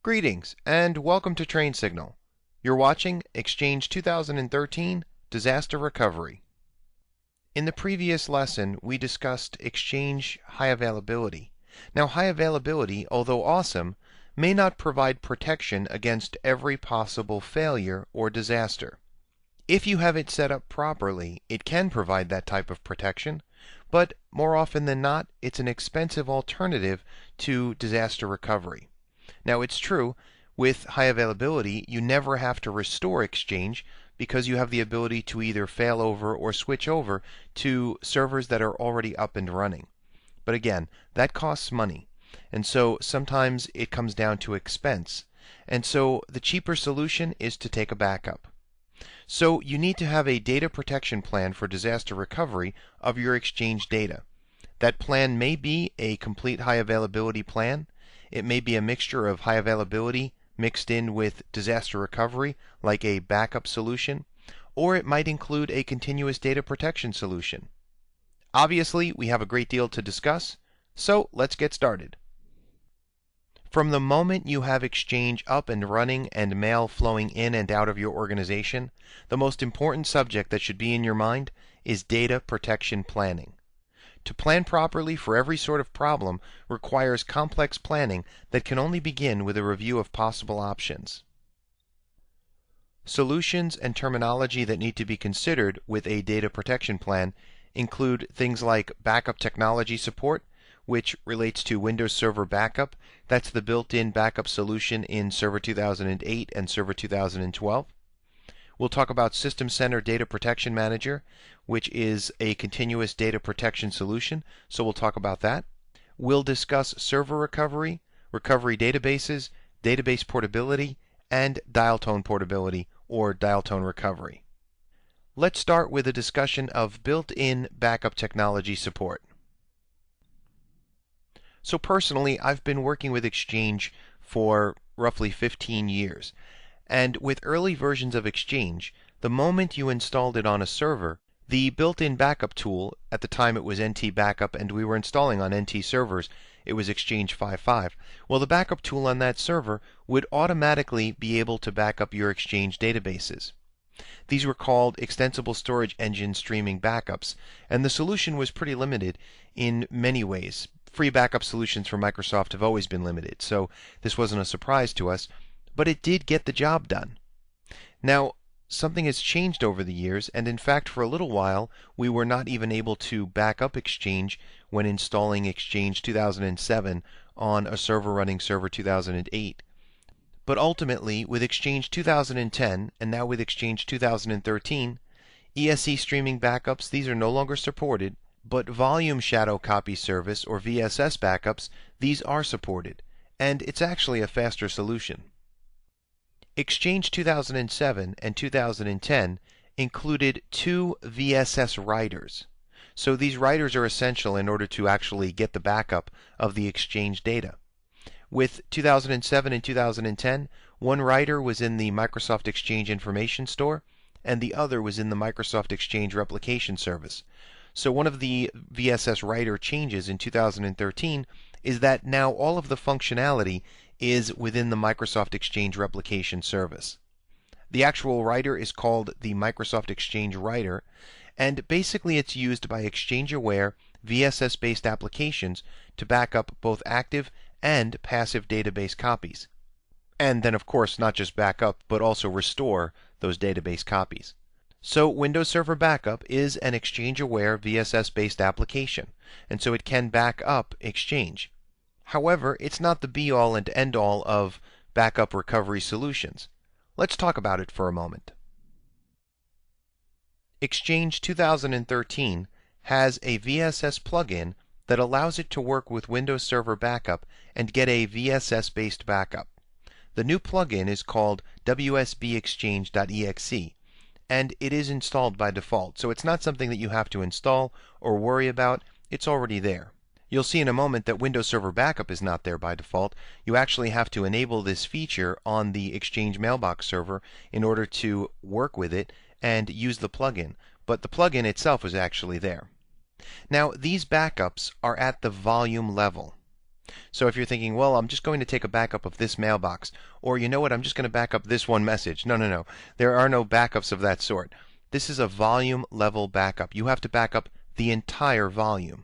Greetings and welcome to Train Signal. You're watching Exchange 2013 Disaster Recovery. In the previous lesson, we discussed Exchange high availability. Now, high availability, although awesome, may not provide protection against every possible failure or disaster. If you have it set up properly, it can provide that type of protection, but more often than not, it's an expensive alternative to disaster recovery. Now, it's true, with high availability, you never have to restore Exchange because you have the ability to either fail over or switch over to servers that are already up and running. But again, that costs money, and so sometimes it comes down to expense. And so the cheaper solution is to take a backup. So you need to have a data protection plan for disaster recovery of your Exchange data. That plan may be a complete high availability plan. It may be a mixture of high availability mixed in with disaster recovery, like a backup solution, or it might include a continuous data protection solution. Obviously, we have a great deal to discuss, so let's get started. From the moment you have Exchange up and running and mail flowing in and out of your organization, the most important subject that should be in your mind is data protection planning. To plan properly for every sort of problem requires complex planning that can only begin with a review of possible options. Solutions and terminology that need to be considered with a data protection plan include things like backup technology support, which relates to Windows Server Backup. That's the built-in backup solution in Server 2008 and Server 2012. We'll talk about System Center Data Protection Manager, which is a continuous data protection solution, so we'll talk about that. We'll discuss server recovery, recovery databases, database portability, and dial tone portability or dial tone recovery. Let's start with a discussion of built-in backup technology support. So personally, I've been working with Exchange for roughly 15 years. And with early versions of Exchange, the moment you installed it on a server, the built-in backup tool, at the time it was NT Backup and we were installing on NT servers, it was Exchange 5.5. Well, the backup tool on that server would automatically be able to back up your Exchange databases. These were called Extensible Storage Engine Streaming Backups, and the solution was pretty limited in many ways. Free backup solutions from Microsoft have always been limited, so this wasn't a surprise to us. But it did get the job done. Now, something has changed over the years, and in fact, for a little while, we were not even able to back up Exchange when installing Exchange 2007 on a server running Server 2008. But ultimately, with Exchange 2010, and now with Exchange 2013, ESE streaming backups, these are no longer supported, but Volume Shadow Copy Service, or VSS backups, these are supported, and it's actually a faster solution. Exchange 2007 and 2010 included two VSS writers. So these writers are essential in order to actually get the backup of the Exchange data. With 2007 and 2010, one writer was in the Microsoft Exchange Information Store, and the other was in the Microsoft Exchange Replication Service. So one of the VSS writer changes in 2013 is that now all of the functionality is within the Microsoft Exchange Replication Service. The actual writer is called the Microsoft Exchange Writer, and basically it's used by Exchange-aware VSS-based applications to back up both active and passive database copies. And then, of course, not just back up, but also restore those database copies. So Windows Server Backup is an Exchange-aware VSS-based application, and so it can back up Exchange. However, it's not the be-all and end-all of backup recovery solutions. Let's talk about it for a moment. Exchange 2013 has a VSS plugin that allows it to work with Windows Server Backup and get a VSS-based backup. The new plugin is called WSBExchange.exe, and it is installed by default, so it's not something that you have to install or worry about. It's already there. You'll see in a moment that Windows Server Backup is not there by default. You actually have to enable this feature on the Exchange Mailbox server in order to work with it and use the plugin, but the plugin itself is actually there. Now, these backups are at the volume level. So if you're thinking, well, I'm just going to take a backup of this mailbox, or you know what, I'm just going to back up this one message. No, no, no. There are no backups of that sort. This is a volume level backup. You have to back up the entire volume.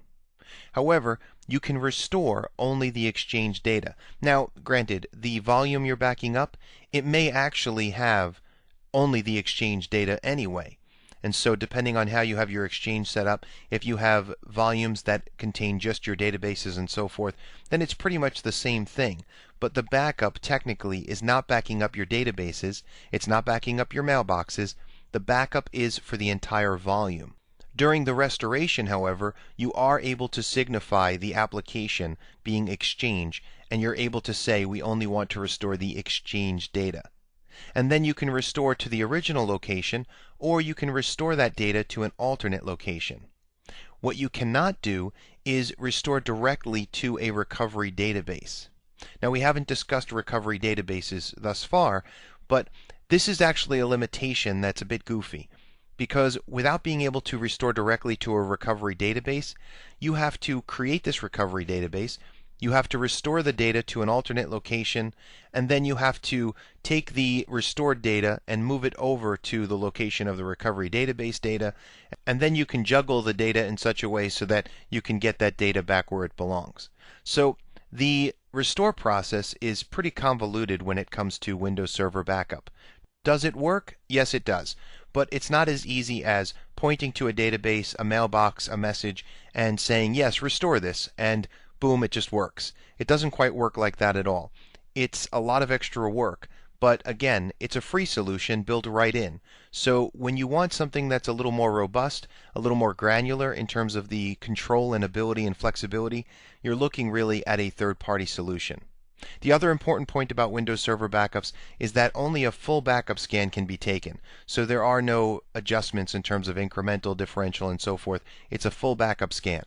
However, you can restore only the Exchange data. Now, granted, the volume you're backing up, it may actually have only the Exchange data anyway. And so depending on how you have your Exchange set up, if you have volumes that contain just your databases and so forth, then it's pretty much the same thing. But the backup technically is not backing up your databases, it's not backing up your mailboxes, the backup is for the entire volume. During the restoration, however, you are able to signify the application being Exchange, and you're able to say we only want to restore the Exchange data. And then you can restore to the original location, or you can restore that data to an alternate location. What you cannot do is restore directly to a recovery database. Now, we haven't discussed recovery databases thus far, but this is actually a limitation that's a bit goofy, because without being able to restore directly to a recovery database, you have to create this recovery database, you have to restore the data to an alternate location, and then you have to take the restored data and move it over to the location of the recovery database data, and then you can juggle the data in such a way so that you can get that data back where it belongs. So the restore process is pretty convoluted when it comes to Windows Server Backup. Does it work? Yes, it does. But it's not as easy as pointing to a database, a mailbox, a message, and saying, yes, restore this, and boom, it just works. It doesn't quite work like that at all. It's a lot of extra work, but again, it's a free solution built right in. So when you want something that's a little more robust, a little more granular in terms of the control and ability and flexibility, you're looking really at a third-party solution. The other important point about Windows Server Backups is that only a full backup scan can be taken. So there are no adjustments in terms of incremental, differential, and so forth. It's a full backup scan.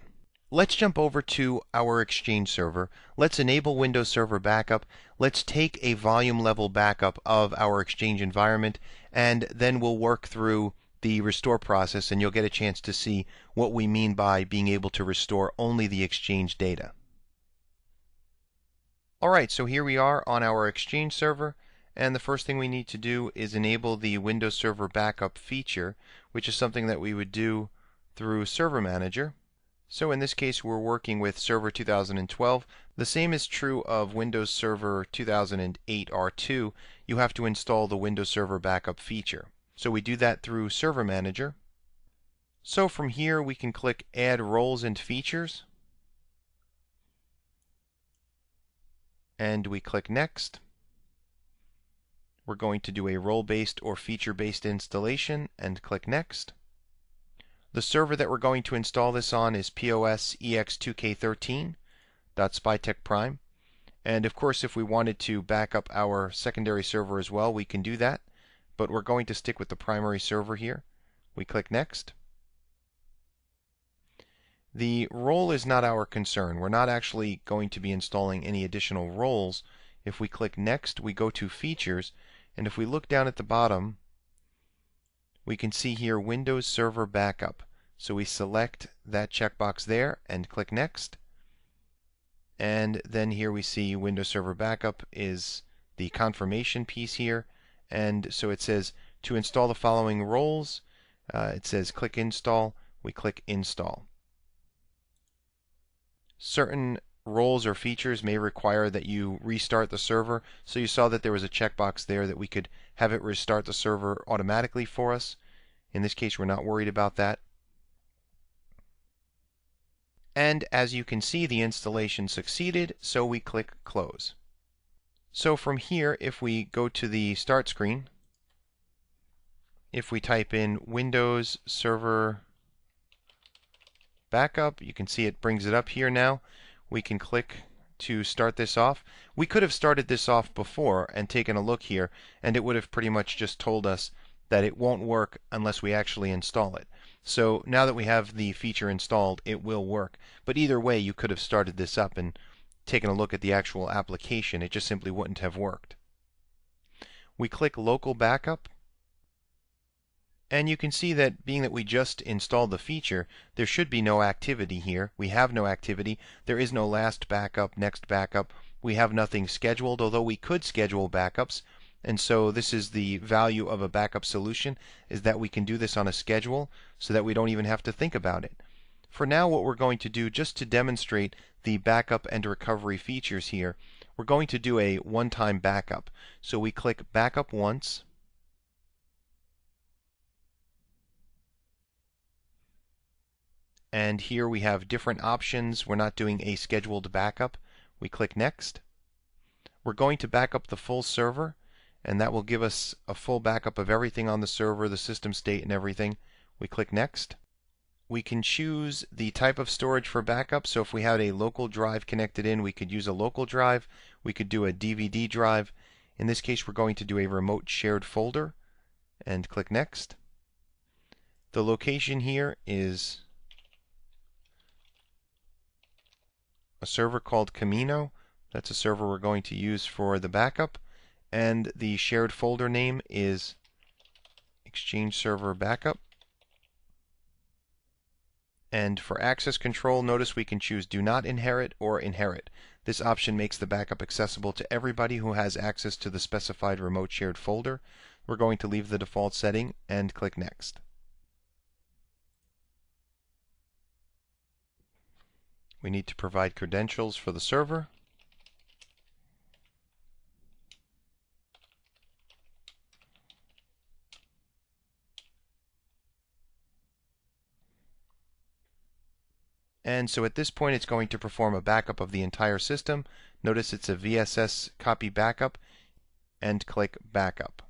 Let's jump over to our Exchange server. Let's enable Windows Server Backup. Let's take a volume level backup of our Exchange environment, and then we'll work through the restore process, and you'll get a chance to see what we mean by being able to restore only the Exchange data. Alright, so here we are on our Exchange server, and the first thing we need to do is enable the Windows Server Backup feature, which is something that we would do through Server Manager. So in this case, we're working with Server 2012. The same is true of Windows Server 2008 R2. You have to install the Windows Server Backup feature. So we do that through Server Manager. So from here, we can click Add Roles and Features. And we click Next. We're going to do a role-based or feature-based installation and click Next. The server that we're going to install this on is POS-EX2K13.SpyTech Prime. And of course, if we wanted to back up our secondary server as well, we can do that. But we're going to stick with the primary server here. We click Next. The role is not our concern. We're not actually going to be installing any additional roles. If we click Next, we go to Features, and if we look down at the bottom, we can see here Windows Server Backup. So we select that checkbox there and click Next. And then here we see Windows Server Backup is the confirmation piece here. And so it says to install the following roles, it says click Install. We click Install. Certain roles or features may require that you restart the server. So you saw that there was a checkbox there that we could have it restart the server automatically for us. In this case, we're not worried about that. And as you can see, the installation succeeded, so we click Close. So from here, if we go to the Start screen, if we type in Windows Server Backup, you can see it brings it up here now. We can click to start this off. We could have started this off before and taken a look here, and it would have pretty much just told us that it won't work unless we actually install it. So now that we have the feature installed, it will work. But either way, you could have started this up and taken a look at the actual application. It just simply wouldn't have worked. We click Local Backup. And you can see that being that we just installed the feature, there should be no activity here. We have no activity. There is no last backup, next backup. We have nothing scheduled, although we could schedule backups. And so this is the value of a backup solution, is that we can do this on a schedule so that we don't even have to think about it. For now, what we're going to do, just to demonstrate the backup and recovery features here, we're going to do a one-time backup. So we click Backup once. And here we have different options. We're not doing a scheduled backup. We click Next. We're going to back up the full server, and that will give us a full backup of everything on the server, the system state and everything. We click Next. We can choose the type of storage for backup. So if we had a local drive connected in, we could use a local drive. We could do a DVD drive. In this case, we're going to do a remote shared folder, and click Next. The location here is a server called Camino. That's a server we're going to use for the backup. And the shared folder name is Exchange Server Backup. And for access control, notice we can choose Do Not Inherit or Inherit. This option makes the backup accessible to everybody who has access to the specified remote shared folder. We're going to leave the default setting and click Next. We need to provide credentials for the server. And so at this point, it's going to perform a backup of the entire system. Notice it's a VSS copy backup, and click Backup.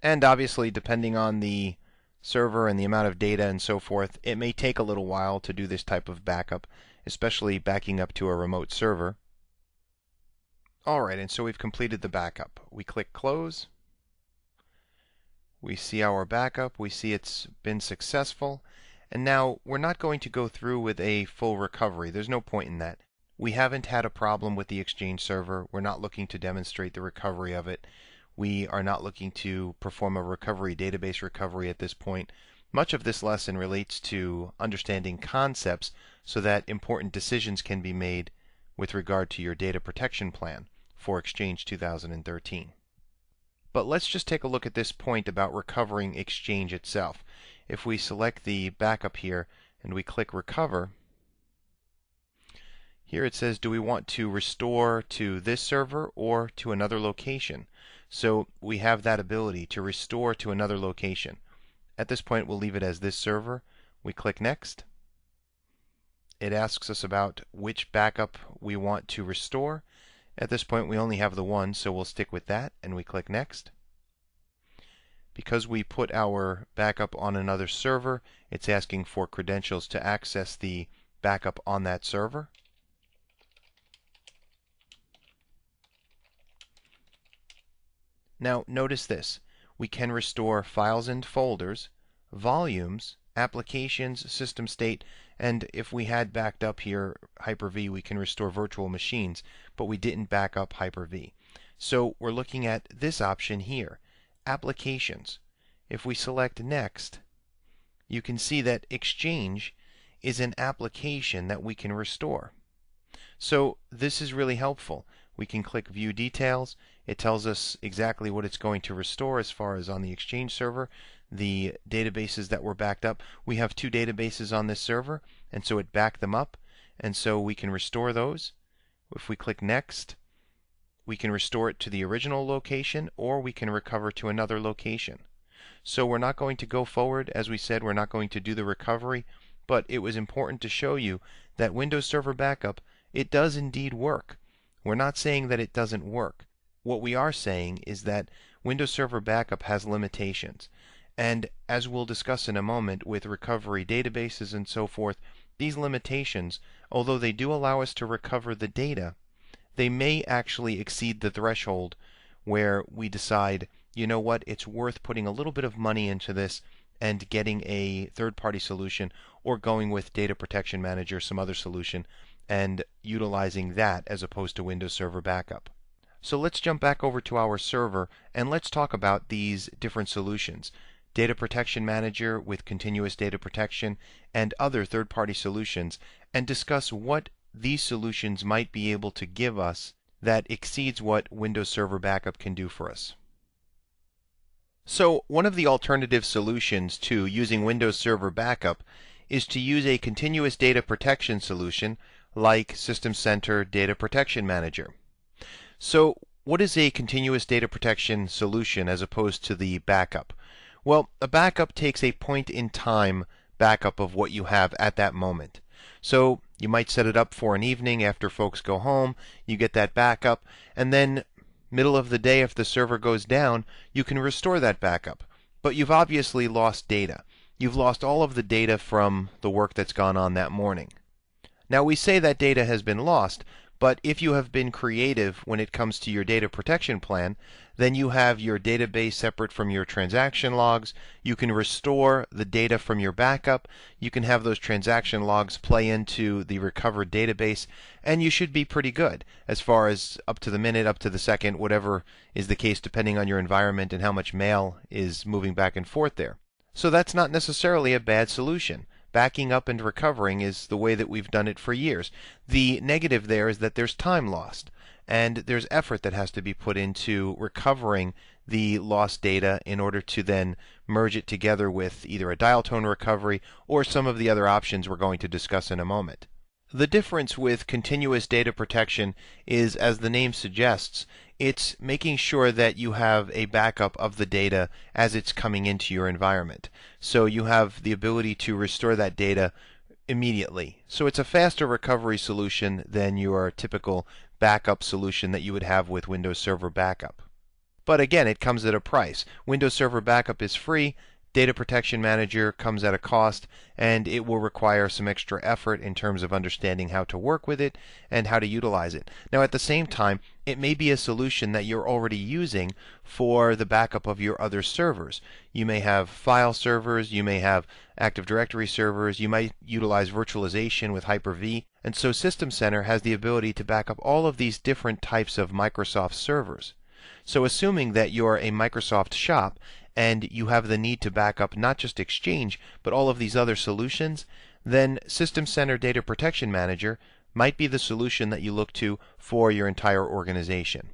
And obviously, depending on the server and the amount of data and so forth, it may take a little while to do this type of backup, especially backing up to a remote server. Alright, and so we've completed the backup. We click Close. We see our backup. We see it's been successful. And now we're not going to go through with a full recovery. There's no point in that. We haven't had a problem with the Exchange server. We're not looking to demonstrate the recovery of it. We are not looking to perform a database recovery at this point. Much of this lesson relates to understanding concepts so that important decisions can be made with regard to your data protection plan for Exchange 2013. But let's just take a look at this point about recovering Exchange itself. If we select the backup here and we click Recover, here it says, do we want to restore to this server or to another location? So we have that ability to restore to another location. At this point, we'll leave it as this server. We click Next. It asks us about which backup we want to restore. At this point, we only have the one, so we'll stick with that, and we click Next. Because we put our backup on another server, it's asking for credentials to access the backup on that server. Now, notice this. We can restore files and folders, volumes, applications, system state, and if we had backed up here Hyper-V, we can restore virtual machines, but we didn't back up Hyper-V. So we're looking at this option here, Applications. If we select Next, you can see that Exchange is an application that we can restore. So this is really helpful. We can click View Details. It tells us exactly what it's going to restore as far as on the Exchange server, the databases that were backed up. We have two databases on this server, and so it backed them up, and so we can restore those. If we click Next, we can restore it to the original location, or we can recover to another location. So we're not going to go forward. As we said, we're not going to do the recovery, but it was important to show you that Windows Server Backup, it does indeed work. We're not saying that it doesn't work. What we are saying is that Windows Server Backup has limitations. And as we'll discuss in a moment with recovery databases and so forth, these limitations, although they do allow us to recover the data, they may actually exceed the threshold where we decide, you know what, it's worth putting a little bit of money into this and getting a third-party solution, or going with Data Protection Manager, some other solution, and utilizing that as opposed to Windows Server Backup. So let's jump back over to our server and let's talk about these different solutions. Data Protection Manager with Continuous Data Protection and other third-party solutions, and discuss what these solutions might be able to give us that exceeds what Windows Server Backup can do for us. So one of the alternative solutions to using Windows Server Backup is to use a continuous data protection solution like System Center Data Protection Manager. So what is a continuous data protection solution as opposed to the backup? Well, a backup takes a point-in-time backup of what you have at that moment. So you might set it up for an evening after folks go home, you get that backup, and then middle of the day if the server goes down, you can restore that backup. But you've obviously lost data. You've lost all of the data from the work that's gone on that morning. Now we say that data has been lost, but if you have been creative when it comes to your data protection plan, then you have your database separate from your transaction logs. You can restore the data from your backup. You can have those transaction logs play into the recovered database, and you should be pretty good as far as up to the minute, up to the second, whatever is the case depending on your environment and how much mail is moving back and forth there. So that's not necessarily a bad solution. Backing up and recovering is the way that we've done it for years. The negative there is that there's time lost, and there's effort that has to be put into recovering the lost data in order to then merge it together with either a dial tone recovery or some of the other options we're going to discuss in a moment. The difference with continuous data protection is, as the name suggests, it's making sure that you have a backup of the data as it's coming into your environment. So you have the ability to restore that data immediately. So it's a faster recovery solution than your typical backup solution that you would have with Windows Server Backup. But again, it comes at a price. Windows Server Backup is free. Data Protection Manager comes at a cost, and it will require some extra effort in terms of understanding how to work with it and how to utilize it. Now, at the same time, it may be a solution that you're already using for the backup of your other servers. You may have file servers, you may have Active Directory servers, you might utilize virtualization with Hyper-V, and so System Center has the ability to back up all of these different types of Microsoft servers. So assuming that you're a Microsoft shop and you have the need to back up not just Exchange, but all of these other solutions, then System Center Data Protection Manager might be the solution that you look to for your entire organization.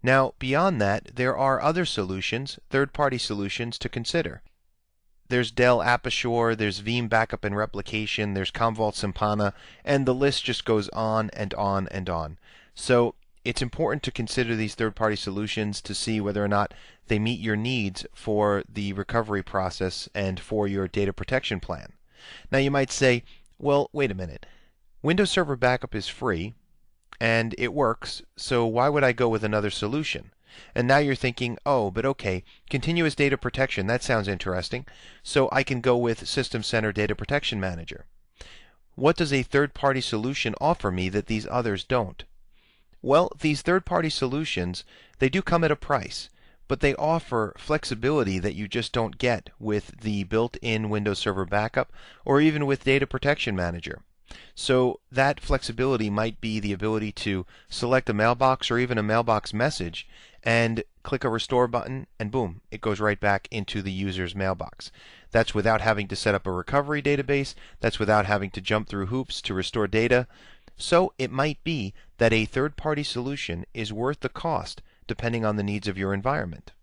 Now, beyond that, there are other solutions, third-party solutions, to consider. There's Dell App-Assure, there's Veeam Backup and Replication, there's Commvault Sympana, and the list just goes on and on and on. So it's important to consider these third-party solutions to see whether or not they meet your needs for the recovery process and for your data protection plan. Now you might say, well, wait a minute. Windows Server Backup is free and it works, so why would I go with another solution? And now you're thinking, oh, but okay, continuous data protection, that sounds interesting, so I can go with System Center Data Protection Manager. What does a third-party solution offer me that these others don't? Well, these third-party solutions, they do come at a price, but they offer flexibility that you just don't get with the built-in Windows Server Backup or even with Data Protection Manager. So that flexibility might be the ability to select a mailbox or even a mailbox message and click a restore button and boom, it goes right back into the user's mailbox. That's without having to set up a recovery database. That's without having to jump through hoops to restore data. So it might be that a third-party solution is worth the cost depending on the needs of your environment.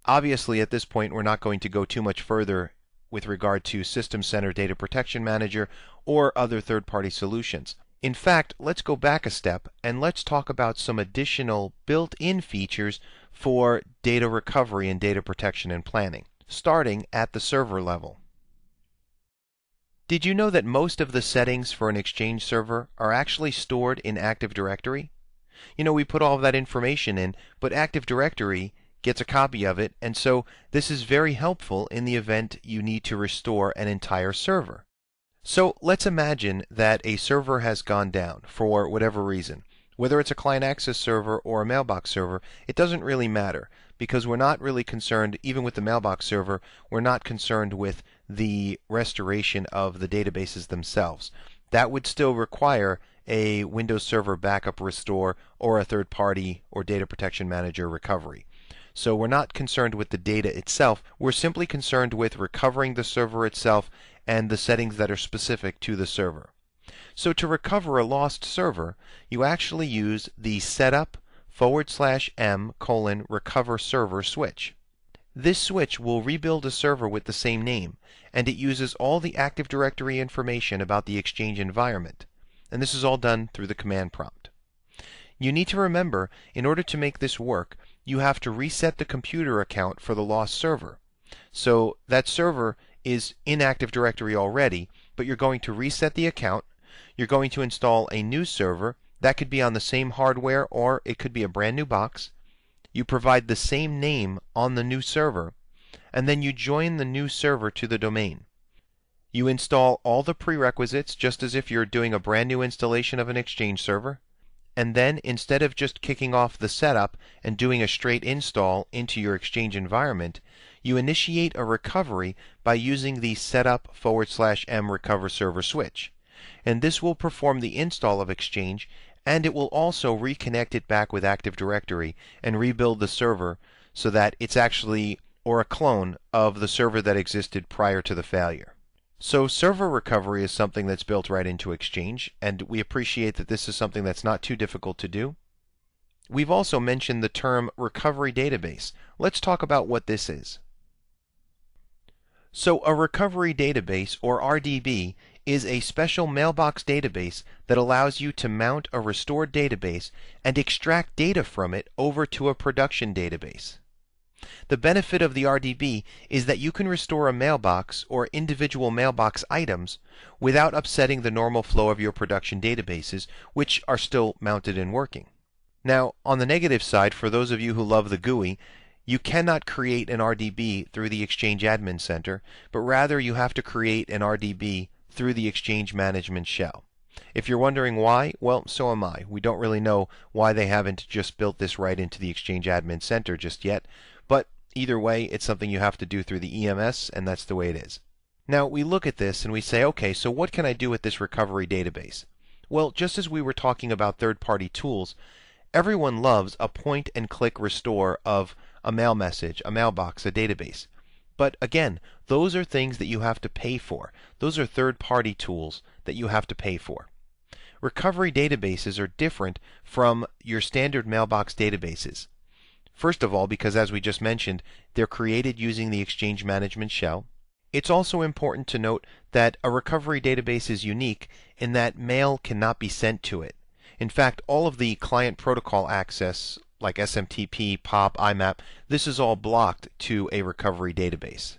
Obviously, at this point, we're not going to go too much further with regard to System Center Data Protection Manager or other third-party solutions. In fact, let's go back a step and let's talk about some additional built-in features for data recovery and data protection and planning, starting at the server level. Did you know that most of the settings for an Exchange server are actually stored in Active Directory? You know, we put all of that information in, but Active Directory gets a copy of it, and so this is very helpful in the event you need to restore an entire server. So let's imagine that a server has gone down for whatever reason. Whether it's a client access server or a mailbox server, it doesn't really matter because we're not really concerned, even with the mailbox server, we're not concerned with the restoration of the databases themselves. That would still require a Windows Server Backup Restore or a third-party or Data Protection Manager recovery. So we're not concerned with the data itself, we're simply concerned with recovering the server itself and the settings that are specific to the server. So to recover a lost server, you actually use the setup/m:/recover server switch. This switch will rebuild a server with the same name, and it uses all the Active Directory information about the Exchange environment. And this is all done through the command prompt. You need to remember, in order to make this work, you have to reset the computer account for the lost server. So that server is in Active Directory already, but you're going to reset the account. You're going to install a new server. That could be on the same hardware, or it could be a brand new box. You provide the same name on the new server, and then you join the new server to the domain. You install all the prerequisites just as if you're doing a brand new installation of an Exchange server, and then instead of just kicking off the setup and doing a straight install into your Exchange environment, you initiate a recovery by using the setup/m recover server switch. And this will perform the install of Exchange, and it will also reconnect it back with Active Directory and rebuild the server so that it's actually, or a clone of the server that existed prior to the failure. So server recovery is something that's built right into Exchange, and we appreciate that this is something that's not too difficult to do. We've also mentioned the term recovery database. Let's talk about what this is. So a recovery database, or RDB, is a special mailbox database that allows you to mount a restored database and extract data from it over to a production database. The benefit of the RDB is that you can restore a mailbox or individual mailbox items without upsetting the normal flow of your production databases, which are still mounted and working. Now, on the negative side, for those of you who love the GUI, you cannot create an RDB through the Exchange Admin Center, but rather you have to create an RDB through the Exchange Management Shell. If you're wondering why, well, so am I. We don't really know why they haven't just built this right into the Exchange Admin Center just yet, but either way, it's something you have to do through the EMS, and that's the way it is. Now, we look at this and we say, okay, so what can I do with this recovery database? Well, just as we were talking about third-party tools, everyone loves a point-and-click restore of a mail message, a mailbox, a database. But again, those are things that you have to pay for. Those are third-party tools that you have to pay for. Recovery databases are different from your standard mailbox databases. First of all, because as we just mentioned, they're created using the Exchange Management Shell. It's also important to note that a recovery database is unique in that mail cannot be sent to it. In fact, all of the client protocol access, like SMTP, POP, IMAP, this is all blocked to a recovery database.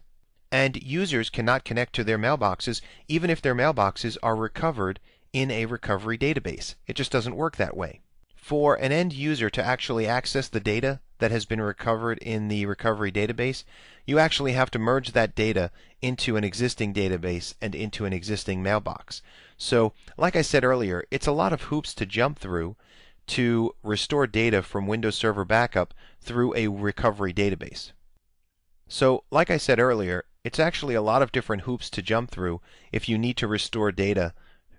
And users cannot connect to their mailboxes even if their mailboxes are recovered in a recovery database. It just doesn't work that way. For an end user to actually access the data that has been recovered in the recovery database, you actually have to merge that data into an existing database and into an existing mailbox. So, like I said earlier, it's a lot of hoops to jump through to restore data from Windows Server Backup through a recovery database. So, like I said earlier, it's actually a lot of different hoops to jump through if you need to restore data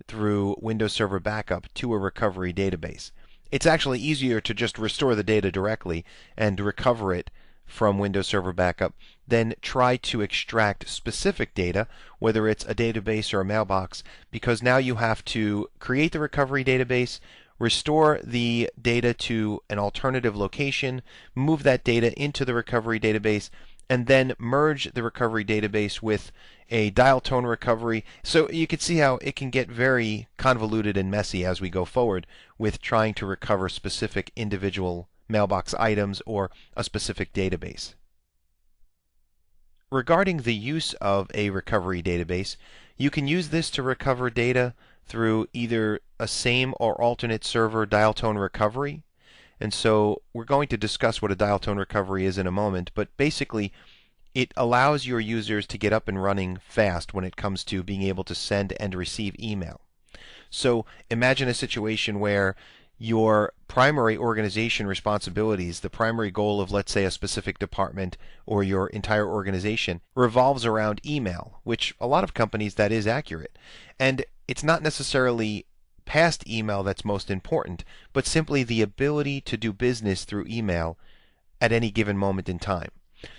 through Windows Server Backup to a recovery database. It's actually easier to just restore the data directly and recover it from Windows Server Backup than try to extract specific data, whether it's a database or a mailbox, because now you have to create the recovery database, restore the data to an alternative location, move that data into the recovery database, and then merge the recovery database with a dial tone recovery. So you can see how it can get very convoluted and messy as we go forward with trying to recover specific individual mailbox items or a specific database. Regarding the use of a recovery database, you can use this to recover data through either a same or alternate server dial tone recovery. And so we're going to discuss what a dial tone recovery is in a moment, but basically it allows your users to get up and running fast when it comes to being able to send and receive email. So imagine a situation where your primary organization responsibilities, the primary goal of, let's say, a specific department or your entire organization, revolves around email, which a lot of companies that is accurate. And it's not necessarily past email that's most important, but simply the ability to do business through email at any given moment in time.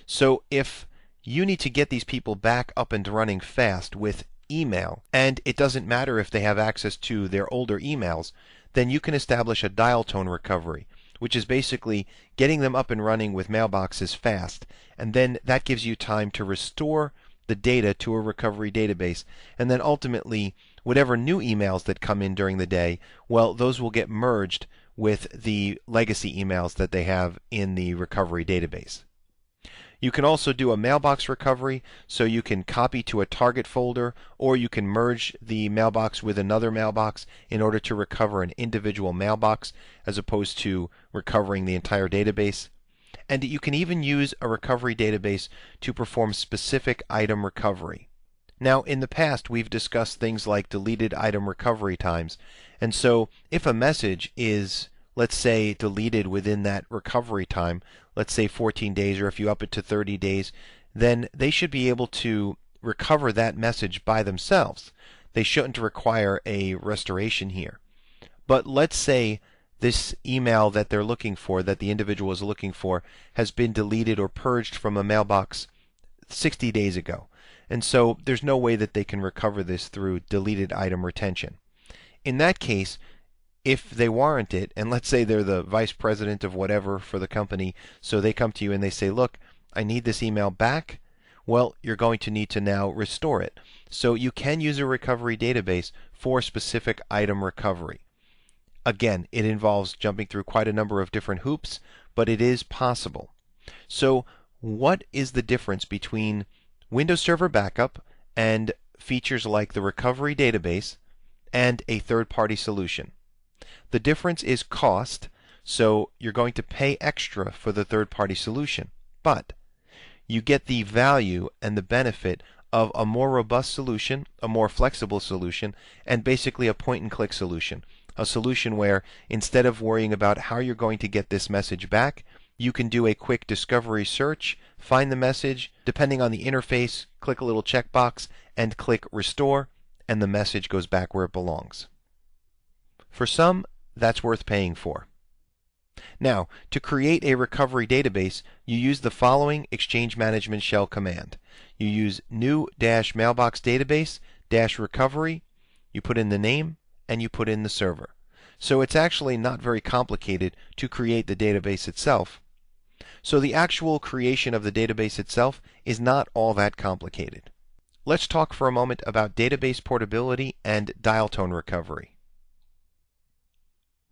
So if you need to get these people back up and running fast with email, and it doesn't matter if they have access to their older emails, then you can establish a dial tone recovery, which is basically getting them up and running with mailboxes fast, and then that gives you time to restore the data to a recovery database, and then ultimately whatever new emails that come in during the day, well, those will get merged with the legacy emails that they have in the recovery database. You can also do a mailbox recovery, so you can copy to a target folder, or you can merge the mailbox with another mailbox in order to recover an individual mailbox as opposed to recovering the entire database. And you can even use a recovery database to perform specific item recovery. Now, in the past, we've discussed things like deleted item recovery times, and so if a message is, let's say, deleted within that recovery time, let's say 14 days, or if you up it to 30 days, then they should be able to recover that message by themselves. They shouldn't require a restoration here. But let's say this email that they're looking for, that the individual is looking for, has been deleted or purged from a mailbox 60 days ago. And so there's no way that they can recover this through deleted item retention. In that case, if they warrant it, and let's say they're the vice president of whatever for the company, so they come to you and they say, look, I need this email back, well, you're going to need to now restore it. So you can use a recovery database for specific item recovery. Again, it involves jumping through quite a number of different hoops, but it is possible. So what is the difference between Windows Server Backup and features like the recovery database and a third-party solution? The difference is cost, so you're going to pay extra for the third-party solution, but you get the value and the benefit of a more robust solution, a more flexible solution, and basically a point-and-click solution. A solution where instead of worrying about how you're going to get this message back, you can do a quick discovery search, find the message, depending on the interface, click a little checkbox, and click Restore, and the message goes back where it belongs. For some, that's worth paying for. Now, to create a recovery database, you use the following Exchange Management Shell command. You use new-mailbox database-recovery, you put in the name, and you put in the server. So it's actually not very complicated to create the database itself. So the actual creation of the database itself is not all that complicated. Let's talk for a moment about database portability and dial tone recovery.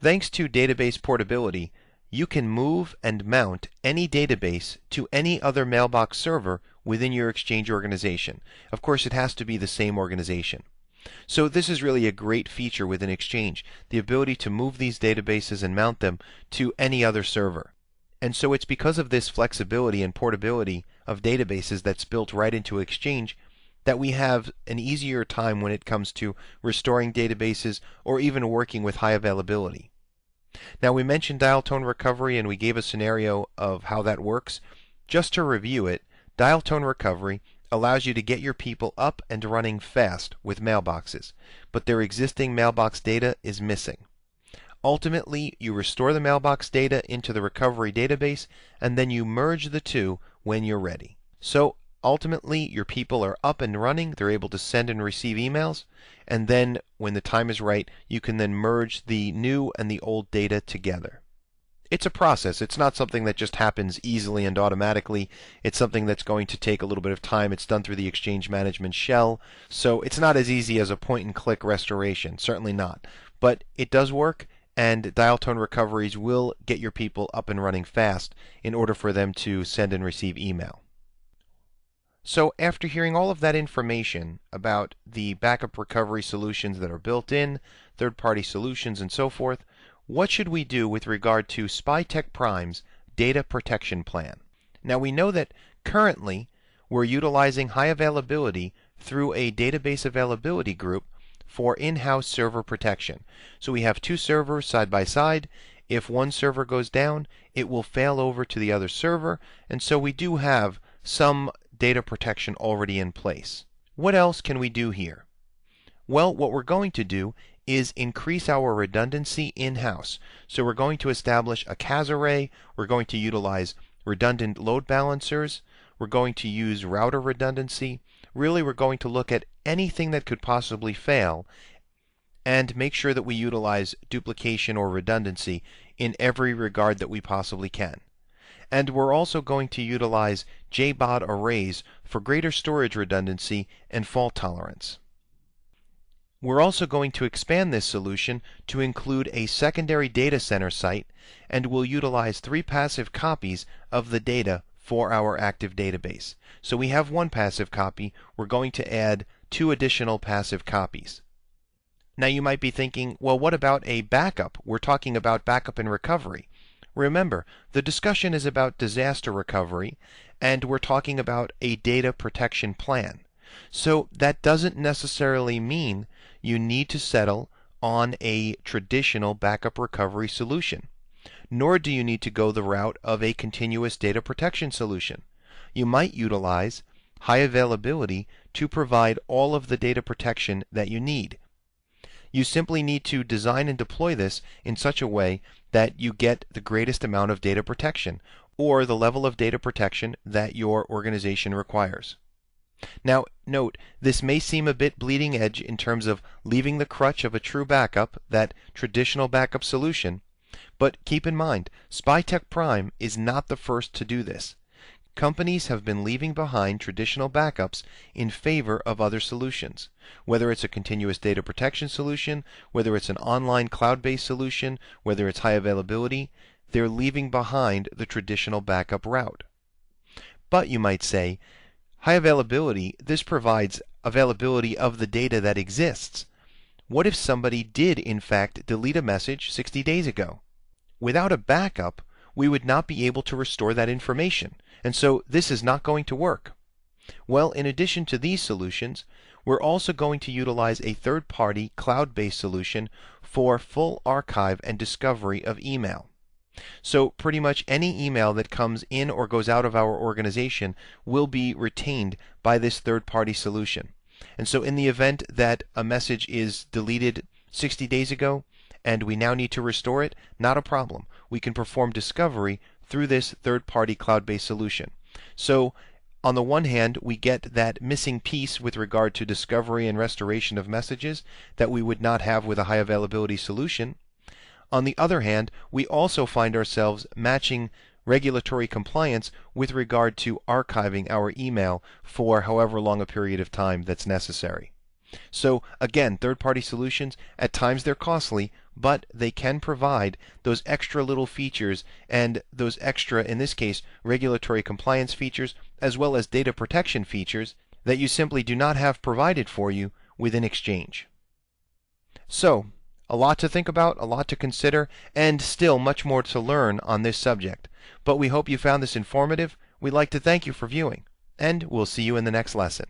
Thanks to database portability, you can move and mount any database to any other mailbox server within your Exchange organization. Of course, it has to be the same organization. So this is really a great feature within Exchange, the ability to move these databases and mount them to any other server. And so it's because of this flexibility and portability of databases that's built right into Exchange that we have an easier time when it comes to restoring databases or even working with high availability. Now, we mentioned dial tone recovery and we gave a scenario of how that works. Just to review it, dial tone recovery allows you to get your people up and running fast with mailboxes, but their existing mailbox data is missing. Ultimately, you restore the mailbox data into the recovery database, and then you merge the two when you're ready. So ultimately, your people are up and running, they're able to send and receive emails, and then when the time is right, you can then merge the new and the old data together. It's a process. It's not something that just happens easily and automatically. It's something that's going to take a little bit of time. It's done through the Exchange Management Shell, so it's not as easy as a point-and-click restoration. Certainly not. But it does work, and dial tone recoveries will get your people up and running fast in order for them to send and receive email. So after hearing all of that information about the backup recovery solutions that are built in, third-party solutions, and so forth, what should we do with regard to SpyTech Prime's data protection plan? Now, we know that currently we're utilizing high availability through a database availability group for in-house server protection. So we have two servers side by side. If one server goes down, it will fail over to the other server, and so we do have some data protection already in place. What else can we do here? Well, what we're going to do is increase our redundancy in-house. So we're going to establish a CAS array, we're going to utilize redundant load balancers, we're going to use router redundancy. Really, we're going to look at anything that could possibly fail and make sure that we utilize duplication or redundancy in every regard that we possibly can. And we're also going to utilize JBOD arrays for greater storage redundancy and fault tolerance. We're also going to expand this solution to include a secondary data center site, and we'll utilize 3 passive copies of the data for our active database. So we have 1 passive copy, we're going to add 2 additional passive copies. Now you might be thinking, well, what about a backup? We're talking about backup and recovery. Remember, the discussion is about disaster recovery, and we're talking about a data protection plan. So that doesn't necessarily mean you need to settle on a traditional backup recovery solution, nor do you need to go the route of a continuous data protection solution. You might utilize high availability to provide all of the data protection that you need. You simply need to design and deploy this in such a way that you get the greatest amount of data protection, or the level of data protection that your organization requires. Now, note, this may seem a bit bleeding edge in terms of leaving the crutch of a true backup, that traditional backup solution, but keep in mind, Spytech Prime is not the first to do this. Companies have been leaving behind traditional backups in favor of other solutions. Whether it's a continuous data protection solution, whether it's an online cloud-based solution, whether it's high availability, they're leaving behind the traditional backup route. But you might say, high availability, this provides availability of the data that exists. What if somebody did in fact delete a message 60 days ago? Without a backup, we would not be able to restore that information, and so this is not going to work. Well, in addition to these solutions, we're also going to utilize a third-party cloud-based solution for full archive and discovery of email. So pretty much any email that comes in or goes out of our organization will be retained by this third-party solution. And so in the event that a message is deleted 60 days ago and we now need to restore it, not a problem. We can perform discovery through this third-party cloud-based solution. So on the one hand, we get that missing piece with regard to discovery and restoration of messages that we would not have with a high availability solution. On the other hand, we also find ourselves matching regulatory compliance with regard to archiving our email for however long a period of time that's necessary. So again, third-party solutions, at times they're costly, but they can provide those extra little features and those extra, in this case, regulatory compliance features, as well as data protection features that you simply do not have provided for you within Exchange. So, a lot to think about, a lot to consider, and still much more to learn on this subject. But we hope you found this informative. We'd like to thank you for viewing, and we'll see you in the next lesson.